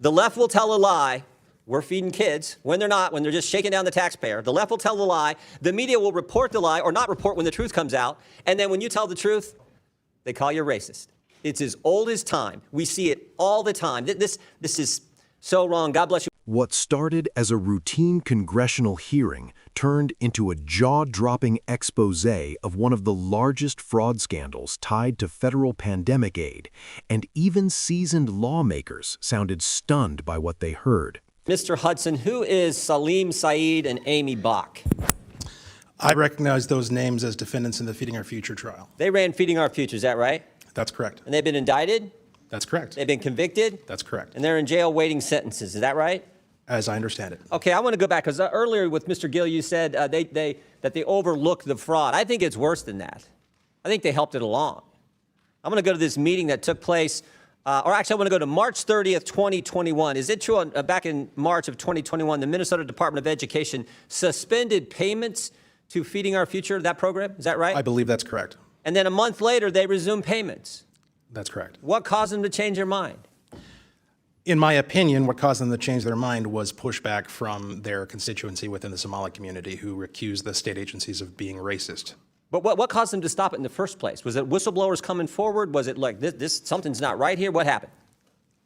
The left will tell a lie. We're feeding kids when they're not, when they're just shaking down the taxpayer. The left will tell the lie. The media will report the lie or not report when the truth comes out. And then when you tell the truth, they call you racist. It's as old as time. We see it all the time. This is so wrong. God bless you. What started as a routine congressional hearing turned into a jaw-dropping exposé of one of the largest fraud scandals tied to federal pandemic aid, and even seasoned lawmakers sounded stunned by what they heard. Mr. Hudson, who is Salim Saeed and Amy Bach? I recognize those names as defendants in the Feeding Our Future trial. They ran Feeding Our Future, is that right? That's correct. And they've been indicted? That's correct. They've been convicted? That's correct. And they're in jail waiting sentences, is that right? As I understand it. Okay, I want to go back, because earlier with Mr. Gill, you said that they overlooked the fraud. I think it's worse than that. I think they helped it along. I'm going to go to this meeting that took place, or actually I want to go to March 30th, 2021. Is it true back in March of 2021, the Minnesota Department of Education suspended payments to Feeding Our Future, that program? Is that right? I believe that's correct. And then a month later, they resumed payments. That's correct. What caused them to change their mind? In my opinion, what caused them to change their mind was pushback from their constituency within the Somali community who accused the state agencies of being racist. But what caused them to stop it in the first place? Was it whistleblowers coming forward? Was it like this something's not right here? What happened?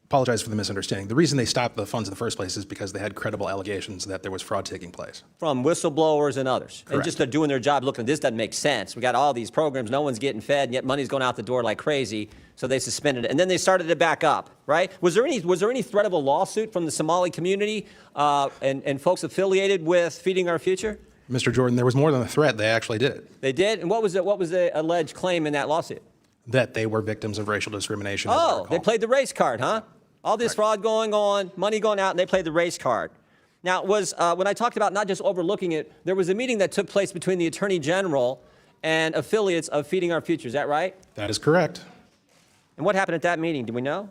Apologize for the misunderstanding. The reason they stopped the funds in the first place is because they had credible allegations that there was fraud taking place. From whistleblowers and others. Correct. And just they're doing their job looking, this doesn't make sense. We got all these programs, no one's getting fed, and yet money's going out the door like crazy. So they suspended it. And then they started to back up, right? Was there any threat of a lawsuit from the Somali community and folks affiliated with Feeding Our Future? Mr. Jordan, there was more than a threat. They actually did it. They did? And what was the alleged claim in that lawsuit? That they were victims of racial discrimination. Oh, they played the race card, huh? All this fraud going on, money going out, and they played the race card. Now, it was when I talked about not just overlooking it, there was a meeting that took place between the Attorney General and affiliates of Feeding Our Future. Is that right? That is correct. And what happened at that meeting? Do we know?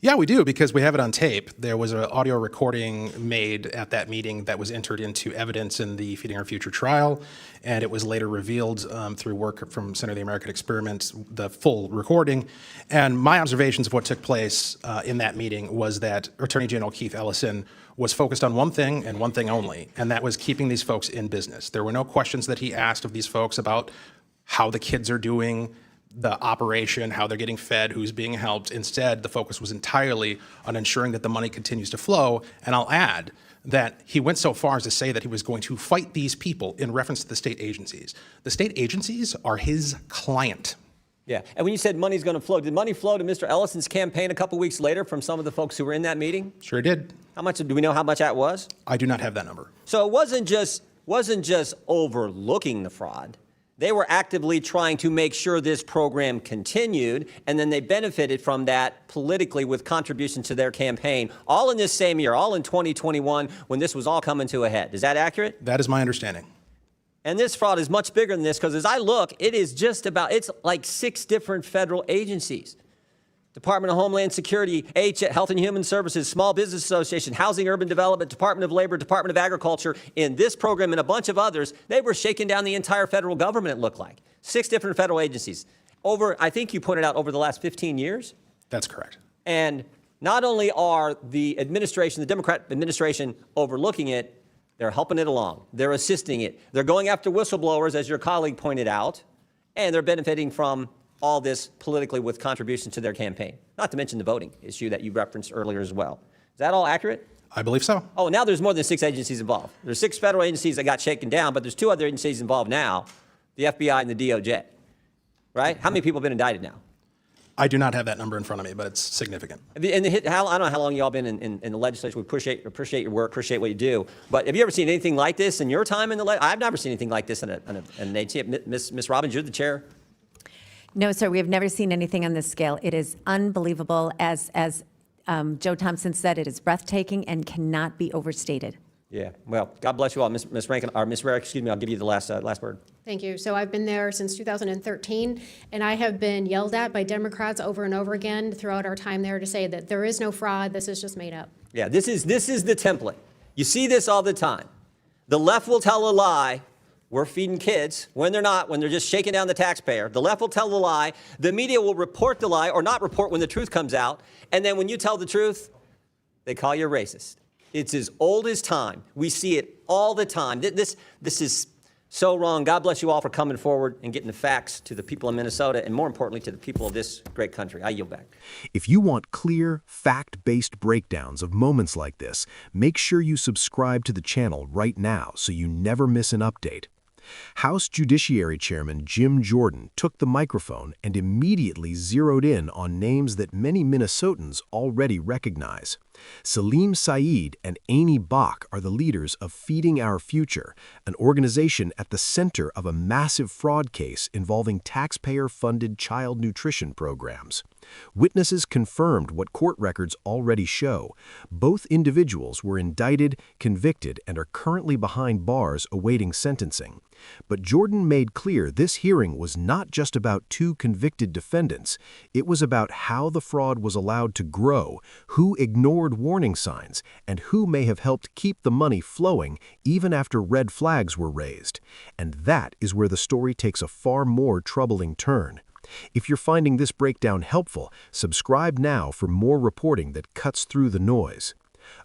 Yeah, we do, because we have it on tape. There was an audio recording made at that meeting that was entered into evidence in the Feeding Our Future trial, and it was later revealed through work from Center of the American Experiment, the full recording. And my observations of what took place in that meeting was that Attorney General Keith Ellison was focused on one thing and one thing only, and that was keeping these folks in business. There were no questions that he asked of these folks about how the kids are doing, the operation, how they're getting fed, who's being helped. Instead, the focus was entirely on ensuring that the money continues to flow. And I'll add that he went so far as to say that he was going to fight these people in reference to the state agencies. The state agencies are his client. Yeah. And when you said money's going to flow, did money flow to Mr. Ellison's campaign a couple weeks later from some of the folks who were in that meeting? Sure did. How much, do we know how much that was? I do not have that number. So it wasn't just overlooking the fraud. They were actively trying to make sure this program continued, and then they benefited from that politically with contributions to their campaign, all in this same year, all in 2021, when this was all coming to a head. Is that accurate? That is my understanding. And this fraud is much bigger than this, because as I look, it's like 6 different federal agencies. Department of Homeland Security, Health and Human Services, Small Business Association, Housing, Urban Development, Department of Labor, Department of Agriculture, in this program and a bunch of others. They were shaking down the entire federal government, it looked like. 6 different federal agencies. I think you pointed out, over the last 15 years. That's correct. And not only are the Democrat administration overlooking it, they're helping it along. They're assisting it. They're going after whistleblowers, as your colleague pointed out, and they're benefiting from all this politically with contributions to their campaign. Not to mention the voting issue that you referenced earlier as well. Is that all accurate? I believe so. Oh, now there's more than 6 agencies involved. There's 6 federal agencies that got shaken down, but there's 2 other agencies involved now, the FBI and the DOJ, right? How many people have been indicted now? I do not have that number in front of me, but it's significant. I don't know how long you all been in the legislature. We appreciate your work, appreciate what you do. But have you ever seen anything like this in your time in the legislature? I've never seen anything like this in an agency. Ms. Robbins, you're the chair. No, sir, we have never seen anything on this scale. It is unbelievable. As Joe Thompson said, it is breathtaking and cannot be overstated. Yeah, well, God bless you all. Ms. Rankin, or Ms. Rarick, excuse me, I'll give you the last word. Thank you. So I've been there since 2013, and I have been yelled at by Democrats over and over again throughout our time there to say that there is no fraud, this is just made up. Yeah, this is the template. You see this all the time. The left will tell a lie. We're feeding kids when they're not, when they're just shaking down the taxpayer. The left will tell the lie. The media will report the lie or not report when the truth comes out. And then when you tell the truth, they call you a racist. It's as old as time. We see it all the time. This is so wrong. God bless you all for coming forward and getting the facts to the people of Minnesota, and more importantly, to the people of this great country. I yield back. If you want clear, fact-based breakdowns of moments like this, make sure you subscribe to the channel right now so you never miss an update. House Judiciary Chairman Jim Jordan took the microphone and immediately zeroed in on names that many Minnesotans already recognize. Salim Saeed and Amy Bach are the leaders of Feeding Our Future, an organization at the center of a massive fraud case involving taxpayer-funded child nutrition programs. Witnesses confirmed what court records already show. Both individuals were indicted, convicted, and are currently behind bars awaiting sentencing. But Jordan made clear this hearing was not just about two convicted defendants. It was about how the fraud was allowed to grow, who ignored warning signs, and who may have helped keep the money flowing even after red flags were raised. And that is where the story takes a far more troubling turn. If you're finding this breakdown helpful, subscribe now for more reporting that cuts through the noise.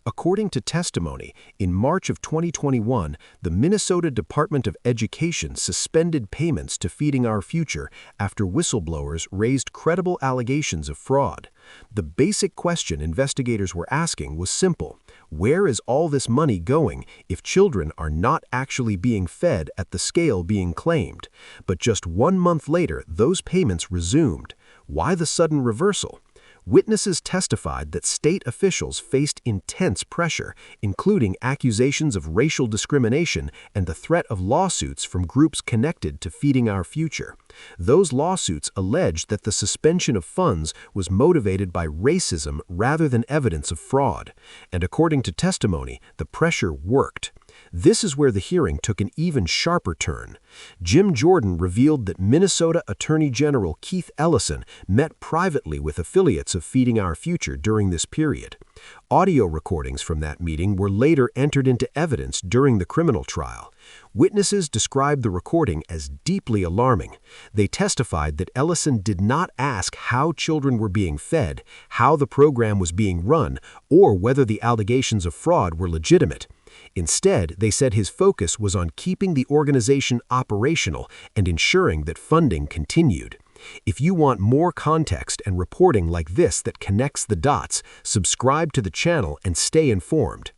According to testimony, in March of 2021, the Minnesota Department of Education suspended payments to Feeding Our Future after whistleblowers raised credible allegations of fraud. The basic question investigators were asking was simple: where is all this money going if children are not actually being fed at the scale being claimed? But just 1 month later, those payments resumed. Why the sudden reversal? Witnesses testified that state officials faced intense pressure, including accusations of racial discrimination and the threat of lawsuits from groups connected to Feeding Our Future. Those lawsuits alleged that the suspension of funds was motivated by racism rather than evidence of fraud. And according to testimony, the pressure worked. This is where the hearing took an even sharper turn. Jim Jordan revealed that Minnesota Attorney General Keith Ellison met privately with affiliates of Feeding Our Future during this period. Audio recordings from that meeting were later entered into evidence during the criminal trial. Witnesses described the recording as deeply alarming. They testified that Ellison did not ask how children were being fed, how the program was being run, or whether the allegations of fraud were legitimate. Instead, they said his focus was on keeping the organization operational and ensuring that funding continued. If you want more context and reporting like this that connects the dots, subscribe to the channel and stay informed.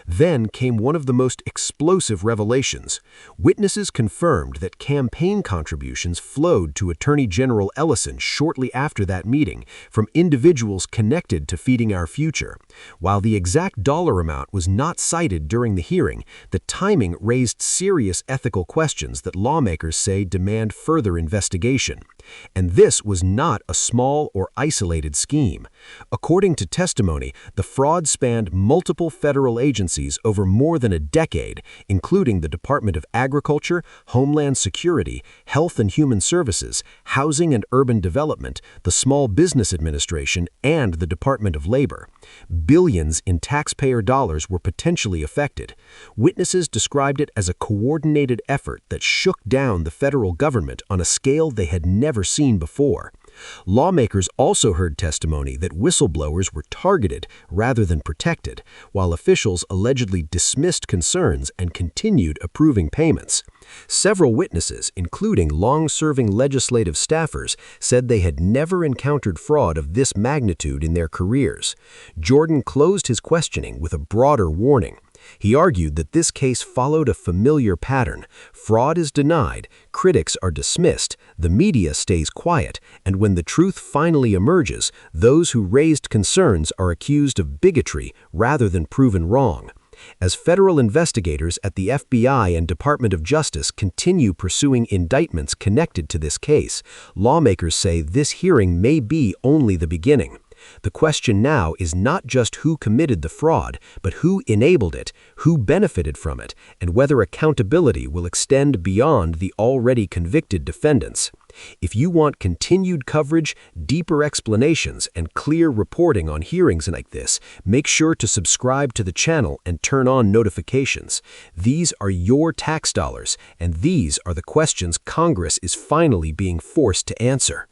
Then came one of the most explosive revelations. Witnesses confirmed that campaign contributions flowed to Attorney General Ellison shortly after that meeting from individuals connected to Feeding Our Future. While the exact dollar amount was not cited during the hearing, the timing raised serious ethical questions that lawmakers say demand further investigation. And this was not a small or isolated scheme. According to testimony, the fraud spanned multiple federal agencies over more than a decade, including the Department of Agriculture, Homeland Security, Health and Human Services, Housing and Urban Development, the Small Business Administration, and the Department of Labor. Billions in taxpayer dollars were potentially affected. Witnesses described it as a coordinated effort that shook down the federal government on a scale they had never seen before. Lawmakers also heard testimony that whistleblowers were targeted rather than protected, while officials allegedly dismissed concerns and continued approving payments. Several witnesses, including long-serving legislative staffers, said they had never encountered fraud of this magnitude in their careers. Jordan closed his questioning with a broader warning. He argued that this case followed a familiar pattern. Fraud is denied, critics are dismissed, the media stays quiet, and when the truth finally emerges, those who raised concerns are accused of bigotry rather than proven wrong. As federal investigators at the FBI and Department of Justice continue pursuing indictments connected to this case, lawmakers say this hearing may be only the beginning. The question now is not just who committed the fraud, but who enabled it, who benefited from it, and whether accountability will extend beyond the already convicted defendants. If you want continued coverage, deeper explanations, and clear reporting on hearings like this, make sure to subscribe to the channel and turn on notifications. These are your tax dollars, and these are the questions Congress is finally being forced to answer.